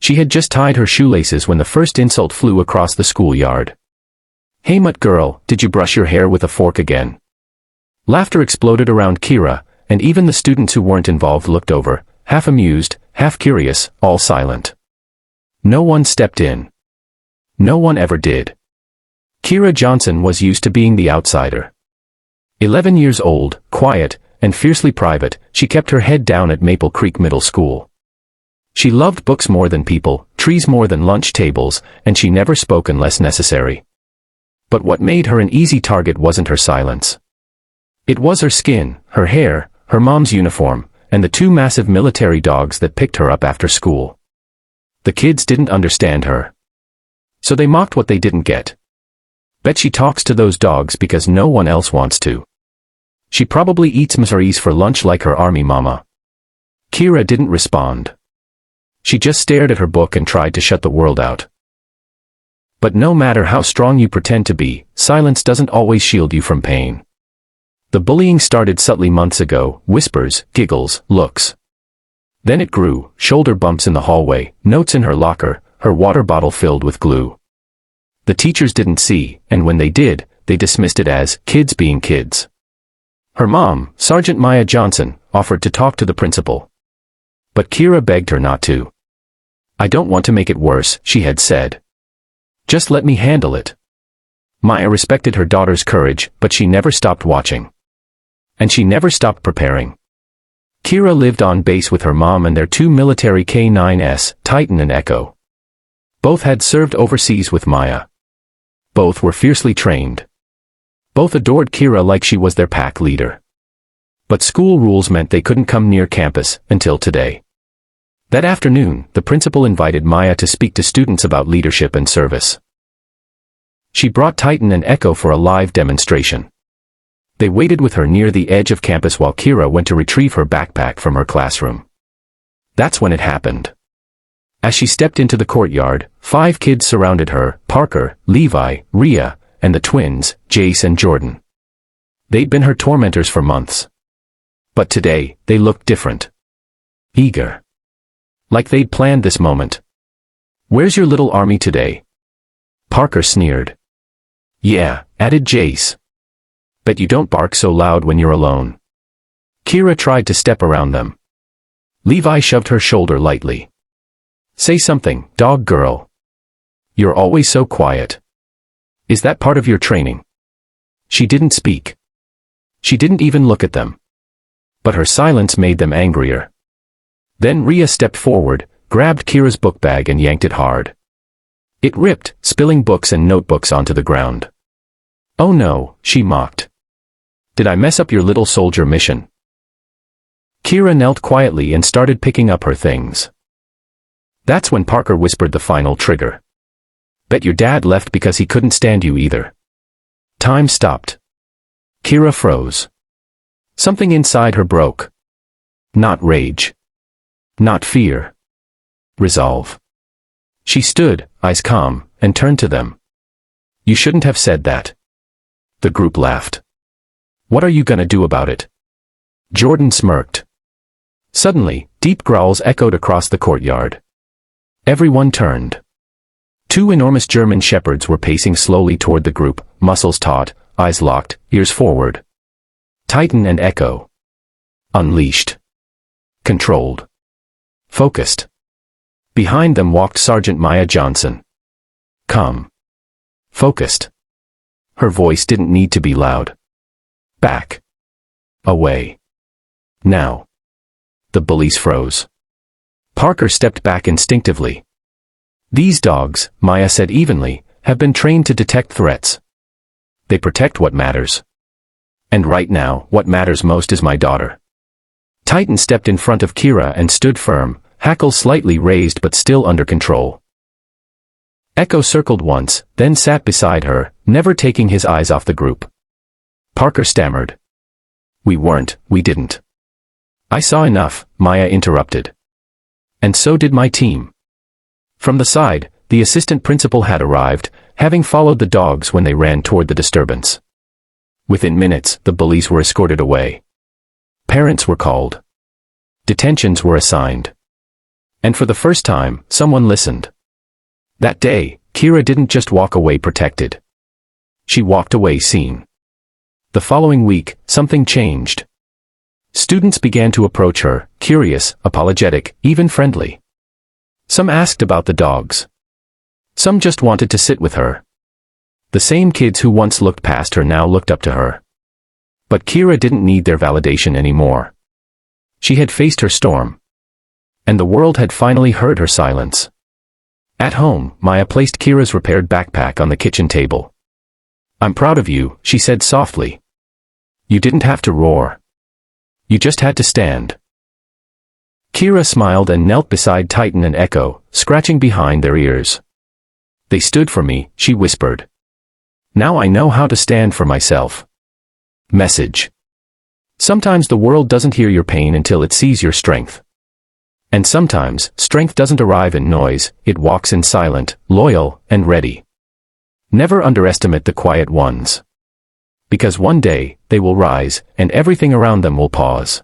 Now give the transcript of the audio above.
She had just tied her shoelaces when the first insult flew across the schoolyard. "Hey mutt girl, did you brush your hair with a fork again?" Laughter exploded around Kira, and even the students who weren't involved looked over, half amused, half curious, all silent. No one stepped in. No one ever did. Kira Johnson was used to being the outsider. 11 years old, quiet, and fiercely private, she kept her head down at Maple Creek Middle School. She loved books more than people, trees more than lunch tables, and she never spoke unless necessary. But what made her an easy target wasn't her silence. It was her skin, her hair, her mom's uniform, and the two massive military dogs that picked her up after school. The kids didn't understand her. So they mocked what they didn't get. Bet she talks to those dogs because no one else wants to. She probably eats Masaris for lunch like her army mama. Kira didn't respond. She just stared at her book and tried to shut the world out. But no matter how strong you pretend to be, silence doesn't always shield you from pain. The bullying started subtly months ago, whispers, giggles, looks. Then it grew, shoulder bumps in the hallway, notes in her locker, her water bottle filled with glue. The teachers didn't see, and when they did, they dismissed it as kids being kids. Her mom, Sergeant Maya Johnson, offered to talk to the principal. But Kira begged her not to. "I don't want to make it worse," she had said. "Just let me handle it." Maya respected her daughter's courage, but she never stopped watching. And she never stopped preparing. Kira lived on base with her mom and their two military K9s, Titan and Echo. Both had served overseas with Maya. Both were fiercely trained. Both adored Kira like she was their pack leader. But school rules meant they couldn't come near campus until today. That afternoon, the principal invited Maya to speak to students about leadership and service. She brought Titan and Echo for a live demonstration. They waited with her near the edge of campus while Kira went to retrieve her backpack from her classroom. That's when it happened. As she stepped into the courtyard, 5 kids surrounded her, Parker, Levi, Rhea, and the twins, Jace and Jordan. They'd been her tormentors for months. But today, they looked different. Eager. Like they'd planned this moment. "Where's your little army today?" Parker sneered. "Yeah," added Jace. "Bet you don't bark so loud when you're alone." Kira tried to step around them. Levi shoved her shoulder lightly. "Say something, dog girl. You're always so quiet. Is that part of your training?" She didn't speak. She didn't even look at them. But her silence made them angrier. Then Rhea stepped forward, grabbed Kira's book bag and yanked it hard. It ripped, spilling books and notebooks onto the ground. "Oh no," she mocked. "Did I mess up your little soldier mission?" Kira knelt quietly and started picking up her things. That's when Parker whispered the final trigger. "Bet your dad left because he couldn't stand you either." Time stopped. Kira froze. Something inside her broke. Not rage. Not fear. Resolve. She stood, eyes calm, and turned to them. "You shouldn't have said that." The group laughed. "What are you gonna do about it?" Jordan smirked. Suddenly, deep growls echoed across the courtyard. Everyone turned. 2 enormous German shepherds were pacing slowly toward the group, muscles taut, eyes locked, ears forward. Titan and Echo. Unleashed. Controlled. Focused. Behind them walked Sergeant Maya Johnson. Calm. Focused. Her voice didn't need to be loud. Back. Away. Now. The bullies froze. Parker stepped back instinctively. "These dogs," Maya said evenly, "have been trained to detect threats. They protect what matters. And right now, what matters most is my daughter." Titan stepped in front of Kira and stood firm, hackles slightly raised but still under control. Echo circled once, then sat beside her, never taking his eyes off the group. Parker stammered. We didn't. "I saw enough," Maya interrupted. "And so did my team." From the side, the assistant principal had arrived, having followed the dogs when they ran toward the disturbance. Within minutes, the bullies were escorted away. Parents were called. Detentions were assigned. And for the first time, someone listened. That day, Kira didn't just walk away protected. She walked away seen. The following week, something changed. Students began to approach her, curious, apologetic, even friendly. Some asked about the dogs. Some just wanted to sit with her. The same kids who once looked past her now looked up to her. But Kira didn't need their validation anymore. She had faced her storm. And the world had finally heard her silence. At home, Maya placed Kira's repaired backpack on the kitchen table. "I'm proud of you," she said softly. "You didn't have to roar. You just had to stand." Kira smiled and knelt beside Titan and Echo, scratching behind their ears. "They stood for me," she whispered. "Now I know how to stand for myself." Message. Sometimes the world doesn't hear your pain until it sees your strength. And sometimes, strength doesn't arrive in noise, it walks in silent, loyal, and ready. Never underestimate the quiet ones. Because one day, they will rise, and everything around them will pause.